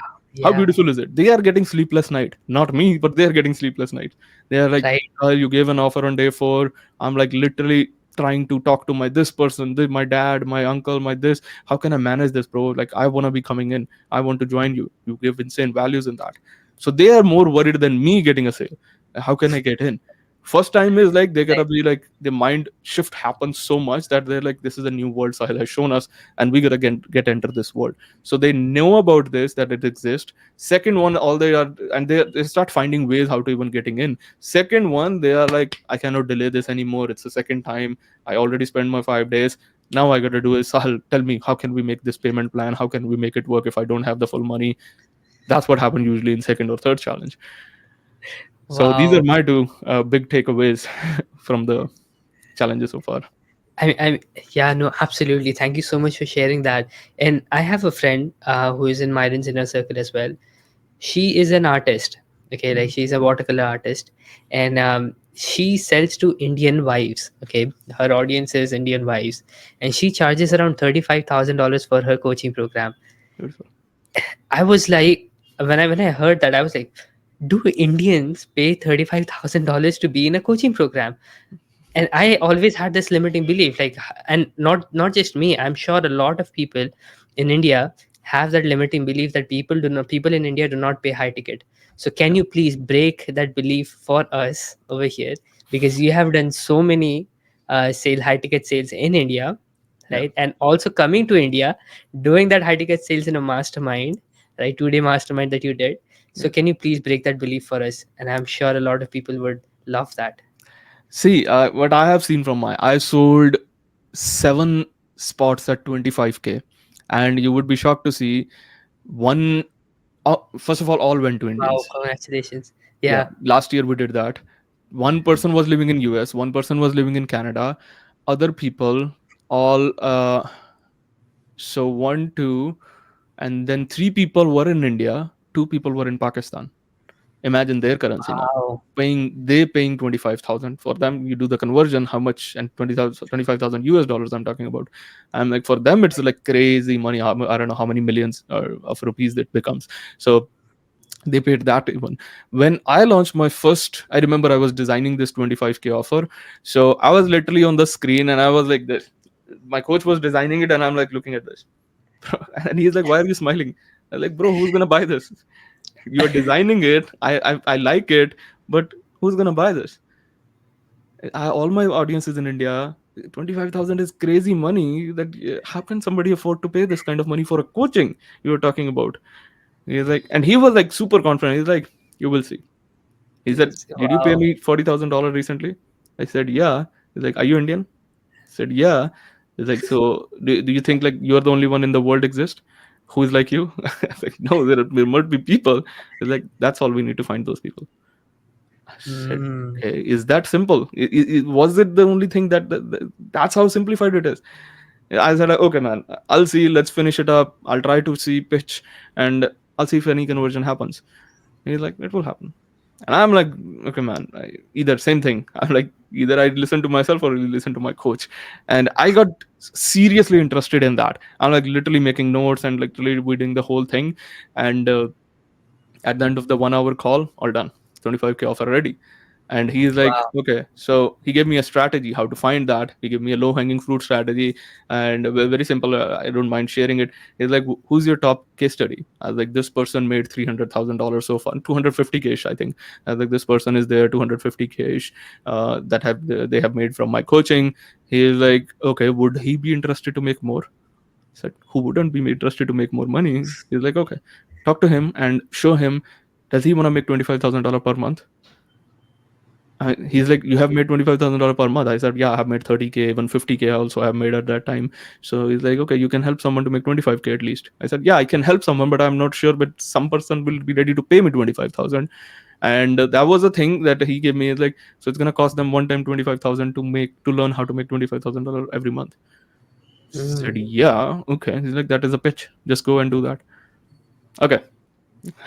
How yeah, beautiful is it? They are getting sleepless night, not me, but they are getting sleepless night. They are like, right, you gave an offer on day 4. I'm like literally trying to talk to my this person, my dad, my uncle, my this. How can I manage this, bro? Like, I want to be coming in, I want to join you. You give insane values in that. So they are more worried than me getting a sale. How can I get in? First time is like, they gotta right, be like, the mind shift happens so much that they're like, this is a new world Sahil has shown us, and we gotta get enter this world. So they know about this, that it exists. Second one, all they are, and they start finding ways how to even getting in. Second one, they are like, I cannot delay this anymore. It's the second time. I already spent my 5 days. Now I gotta do is, Sahil, tell me, how can we make this payment plan? How can we make it work if I don't have the full money? That's what happened usually in second or third challenge. So these are Wow. my two big takeaways from the challenges so far. I yeah, no, absolutely. Thank you so much for sharing that. And I have a friend who is in Myron's inner circle as well. She is an artist. Okay, like Mhm. she's a watercolor artist, and she sells to Indian wives. Okay, her audience is Indian wives, and she charges around $35,000 for her coaching program. Beautiful. I was like, when I heard that, I was like, do Indians pay $35,000 to be in a coaching program? And I always had this limiting belief, like, and not just me, I'm sure a lot of people in India have that limiting belief that people in India do not pay high ticket. So can Yeah. you please break that belief for us over here, because you have done so many high ticket sales in India, Yeah. right? And also coming to India, doing that high ticket sales in a mastermind, right? 2-day mastermind that you did. So Yeah. can you please break that belief for us? And I'm sure a lot of people would love that. See, what I have seen from I sold 7 spots at 25K, and you would be shocked to see one. First of all went to Wow, Indians. congratulations. Yeah, Yeah. last year we did that. One person was living in US, one person was living in Canada, other people all so one, two, and then three people were in India, two people were in Pakistan. Imagine their currency now. Wow. Paying 25,000 for them. You do the conversion, how much, and 20,000 25,000 US dollars I'm talking about. I'm like, for them it's like crazy money. I don't know how many millions of rupees that becomes. So they paid that even. When I launched my first, I remember I was designing this 25K offer. So I was literally on the screen and I was like this. My coach was designing it and I'm like looking at this. And he's like, why are you smiling? I'm like, bro, who's gonna buy this? You're designing it. I like it, but who's gonna buy this? All my audience is in India. 25,000 is crazy money. That how can somebody afford to pay this kind of money for a coaching you were talking about? He's like, and he was like super confident. He's like, you will see. He said, did you pay Wow. me $40,000 recently? I said, yeah. He's like, are you Indian? I said, yeah. He's like, so do you think like you're the only one in the world exist who is like you? I was like, no, there might be people. He's like, that's all we need to find those people. I said, Mm. okay, is that simple? Was it the only thing that's how simplified it is? I said, okay, man, I'll see. Let's finish it up. I'll try to see pitch, and I'll see if any conversion happens. And he's like, it will happen. And I'm like, okay, man, either same thing. I'm like, either I listen to myself or I listen to my coach. And I got seriously interested in that. I'm like literally making notes and like literally reading the whole thing. And at the end of the 1 hour call, all done. 25K offer ready. And he's like, Wow. okay. So he gave me a strategy how to find that. He gave me a low hanging fruit strategy, and very simple. I don't mind sharing it. He's like, who's your top case study? I was like, this person made $300,000 so far, 250K ish, I think. I was like, this person is there, 250K ish, that have they have made from my coaching. He's like, okay, would he be interested to make more? Said, who wouldn't be interested to make more money? He's like, okay, talk to him and show him. Does he want to make $25,000 per month? He's like, you have made $25,000 per month. I said, yeah, I have made 30K, even 50K. I also have made at that time. So he's like, okay, you can help someone to make 25K at least. I said, yeah, I can help someone, but I'm not sure. But some person will be ready to pay me 25,000. And that was the thing that he gave me. Is like, so it's gonna cost them one time 25,000 to learn how to make $25,000 every month. Said, Mm. yeah, okay. He's like, that is a pitch. Just go and do that. Okay,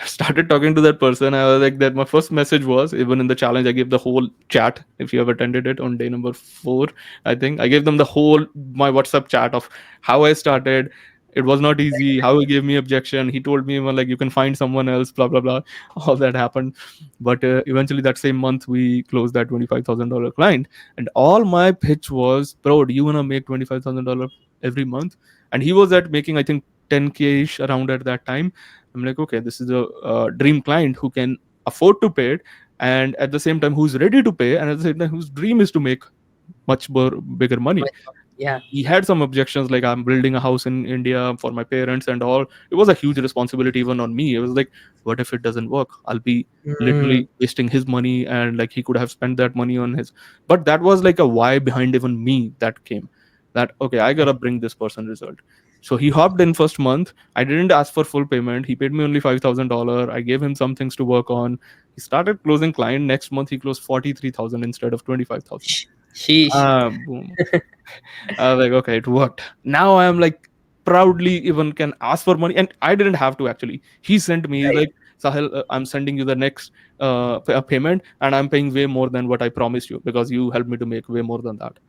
started talking to that person. I was like, that my first message was, even in the challenge I gave the whole chat. If you have attended it on day number 4, I think I gave them the whole my WhatsApp chat of how I started. It was not easy, how he gave me objection. He told me, well, like, you can find someone else, blah blah blah. All that happened. But eventually that same month we closed that $25,000 client. And all my pitch was, bro, do you want to make $25,000 every month? And he was at making, I think, 10K ish around at that time. I'm like, okay, this is a dream client who can afford to pay it, and at the same time who's ready to pay, and at the same time whose dream is to make much more bigger money. Much more. Yeah. He had some objections like, I'm building a house in India for my parents and all. It was a huge responsibility even on me. It was like, what if it doesn't work? I'll be Mm. literally wasting his money, and like he could have spent that money on his. But that was like a why behind even me that came, that okay, I gotta bring this person result. So he hopped in first month. I didn't ask for full payment. He paid me only $5,000. I gave him some things to work on. He started closing client. Next month he closed 43,000 instead of 25,000. Sheesh. Boom. I was like, okay, it worked. Now I am like proudly even can ask for money, and I didn't have to actually. He sent me. He's Right. like, Sahil, I'm sending you the next payment, and I'm paying way more than what I promised you because you helped me to make way more than that.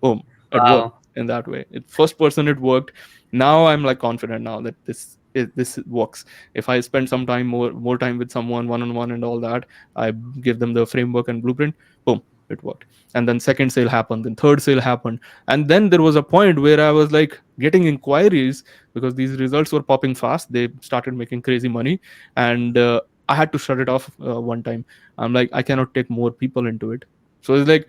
Boom, it worked Wow. in that way. First person it worked. Now I'm like confident now that this works. If I spend some time more time with someone one on one and all that, I give them the framework and blueprint. Boom, it worked. And then second sale happened, then third sale happened, and then there was a point where I was like getting inquiries because these results were popping fast. They started making crazy money, and I had to shut it off one time. I'm like, I cannot take more people into it. So it's like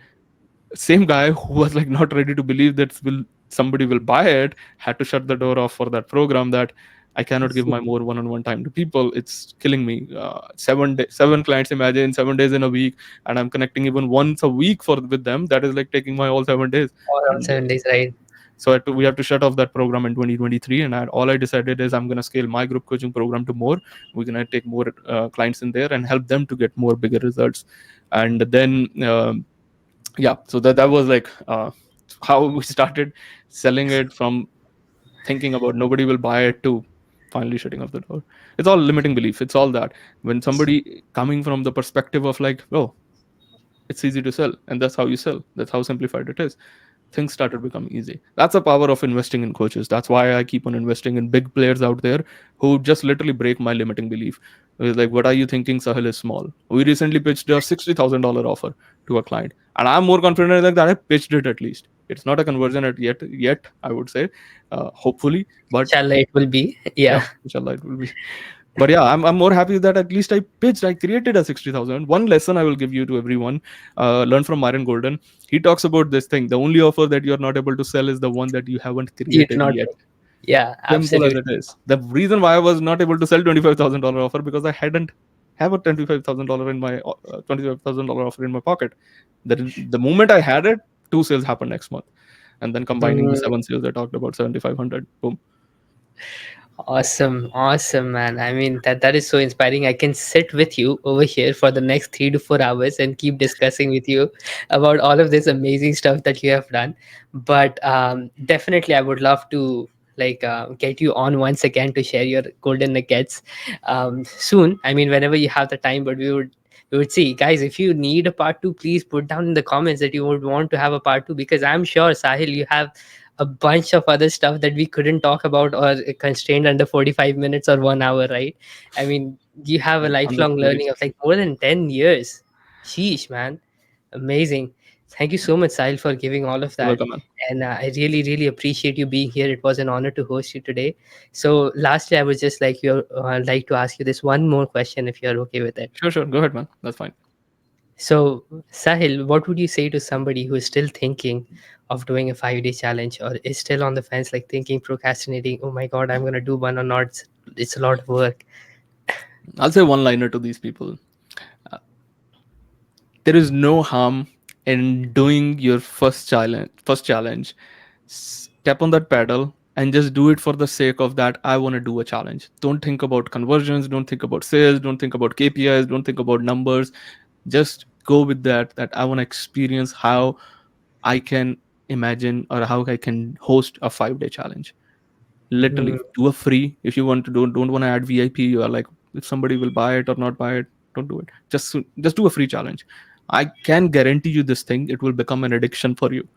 same guy who was like not ready to believe that will somebody will buy it had to shut the door off for that program, that I cannot give my more one-on-one time to people. It's killing me. 7 clients, imagine 7 days in a week, and I'm connecting even once a week for with them. That is like taking my all 7 days. All on And 7 days, right? we have to shut off that program in 2023. And all I decided is I'm going to scale my group coaching program to more. We're going to take more clients in there and help them to get more bigger results. And then yeah, so that was like how we started selling it, from thinking about nobody will buy it to finally shutting off the door. It's all limiting belief. It's all that when somebody coming from the perspective of like, oh, it's easy to sell, and that's how you sell, that's how simplified it is, things started becoming easy. That's the power of investing in coaches. That's why I keep on investing in big players out there who just literally break my limiting belief. It's like, what are you thinking? Sahil is small. We recently pitched a $60,000 offer to a client, and I'm more confident like that I pitched it. At least it's not a conversion yet, I would say. Hopefully, but Inshallah, it will be. yeah, Yeah. inshallah it will be. But yeah, I'm more happy that at least I pitched, I created a 60,000. One lesson I will give you to everyone, learn from Myron Golden. He talks about this thing: the only offer that you're not able to sell is the one that you haven't You do created not yet. know. Yeah, Simple as absolutely. it is. The reason why I was not able to sell $25,000 offer because I hadn't have a $25,000 in my $25,000 offer in my pocket. The moment I had it, two sales happened next month, and then combining the Mm. 7 sales I talked about, 7,500. Boom. Awesome, awesome, man. I mean, that is so inspiring. I can sit with you over here for the next 3 to 4 hours and keep discussing with you about all of this amazing stuff that you have done. But definitely, I would love to get you on once again to share your golden nuggets soon. I mean, whenever you have the time. But we would see, guys. If you need a part 2, please put down in the comments that you would want to have a part 2, because I'm sure, Sahil, you have a bunch of other stuff that we couldn't talk about or constrained under 45 minutes or 1 hour, right? I mean, you have a lifelong Understood. learning of like more than 10 years. Sheesh, man. Amazing. Thank you so much, Sahil, for giving all of that. Welcome, man. And I really, really appreciate you being here. It was an honor to host you today. So, lastly, I would just like to ask you this one more question, if you're okay with it. Sure, sure. Go ahead, man. That's fine. So, Sahil, what would you say to somebody who is still thinking of doing a 5 day challenge, or is still on the fence, like thinking, procrastinating, oh my God, I'm going to do one or not? It's a lot of work. I'll say one liner to these people. Uh, there is no harm in doing your first challenge. Step on that pedal and just do it for the sake of that. I want to do a challenge. Don't think about conversions, don't think about sales, don't think about KPIs, don't think about numbers. Just go with that I want to experience how I can imagine or how I can host a 5-day challenge. Hmm. Literally do a free. If you want to don't want to add VIP, you are like, if somebody will buy it or not buy it, don't do it. Just do a free challenge. I can guarantee you this thing, it will become an addiction for you.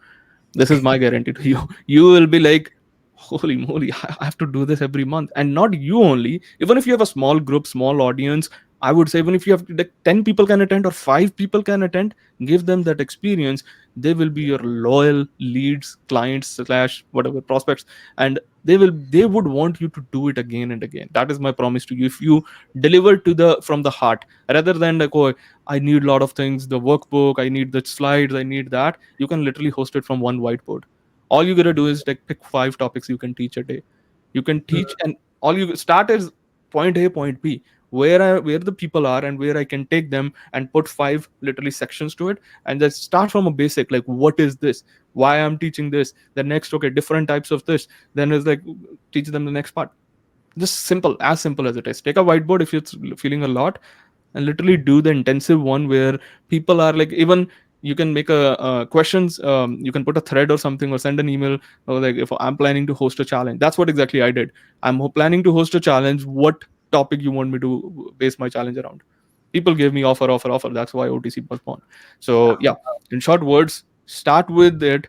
This is my guarantee to you. You will be like, holy moly, I have to do this every month. And not you only. Even if you have a small group, small audience, I would say, even if you have like 10 people can attend or 5 people can attend, give them that experience. They will be your loyal leads, clients, slash whatever prospects, and they would want you to do it again and again. That is my promise to you. If you deliver to the from the heart, rather than like, oh, I need a lot of things, the workbook, I need the slides, I need that, you can literally host it from one whiteboard. All you gotta do is like pick 5 topics you can teach a day. You can teach, and all you start is point A, point B. where the people are and where I can take them and put five literally sections to it, and just start from a basic, like what is this, why I'm teaching this, the next, okay, different types of this, then it's like teach them the next part. Just simple, as simple as it is. Take a whiteboard if you're feeling a lot, and literally do the intensive one where people are like, even you can make a questions, you can put a thread or something, or send an email, or like, if I'm planning to host a challenge, that's what exactly I did. I'm planning to host a challenge, what topic you want me to base my challenge around. People gave me offer, offer, offer. That's why OTC was born. So yeah, in short words, start with it.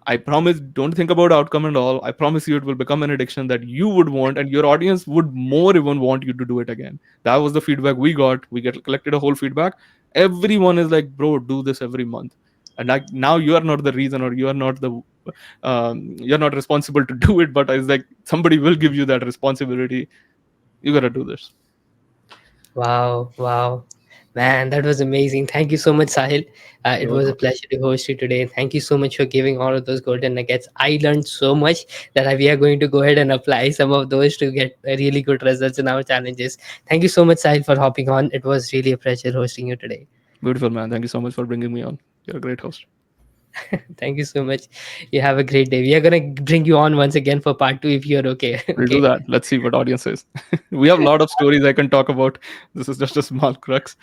I promise, don't think about outcome and all. I promise you, it will become an addiction that you would want, and your audience would more even want you to do it again. That was the feedback we got. We get collected a whole feedback. Everyone is like, bro, do this every month. And like, now you are not the reason, or you are not the, you're not responsible to do it, but it's like somebody will give you that responsibility. You gotta do this. Wow, wow. Man, that was amazing. Thank you so much, Sahil. It You're was a welcome. pleasure to host you today. Thank you so much for giving all of those golden nuggets. I learned so much that we are going to go ahead and apply some of those to get really good results in our challenges. Thank you so much, Sahil, for hopping on. It was really a pleasure hosting you today. Beautiful, man. Thank you so much for bringing me on. You're a great host. Thank you so much. You have a great day. We are going to bring you on once again for part two if you're okay. We'll do Okay. that. Let's see what audience is. We have a lot of stories I can talk about. This is just a small crux.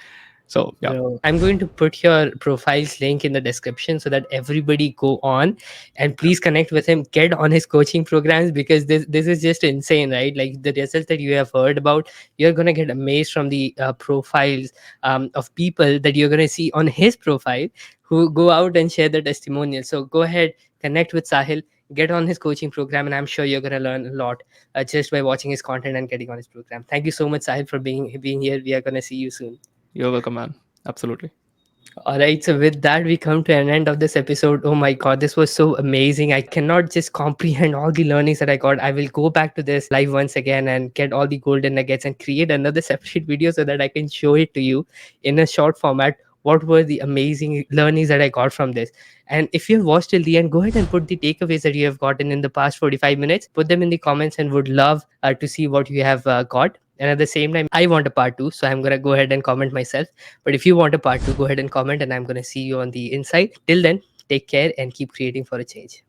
So yeah, Bro, I'm going to put your profile's link in the description so that everybody go on and please connect with him. Get on his coaching programs because this is just insane, right? Like the results that you have heard about, you're gonna get amazed from the profiles of people that you're gonna see on his profile who go out and share the testimonial. So go ahead, connect with Sahil, get on his coaching program, and I'm sure you're gonna learn a lot just by watching his content and getting on his program. Thank you so much, Sahil, for being here. We are gonna see you soon. you're welcome, man. Absolutely. All right, so with that, we come to an end of this episode. Oh my God, this was so amazing. I cannot just comprehend all the learnings that I got. I will go back to this live once again and get all the golden nuggets and create another separate video so that I can show it to you in a short format. What were the amazing learnings that I got from this? And if you have watched till the end, go ahead and put the takeaways that you have gotten in the past 45 minutes. Put them in the comments and would love to see what you have got. And at the same time, I want a part two. So I'm going to go ahead and comment myself. But if you want a part two, go ahead and comment, and I'm going to see you on the inside. Till then, take care and keep creating for a change.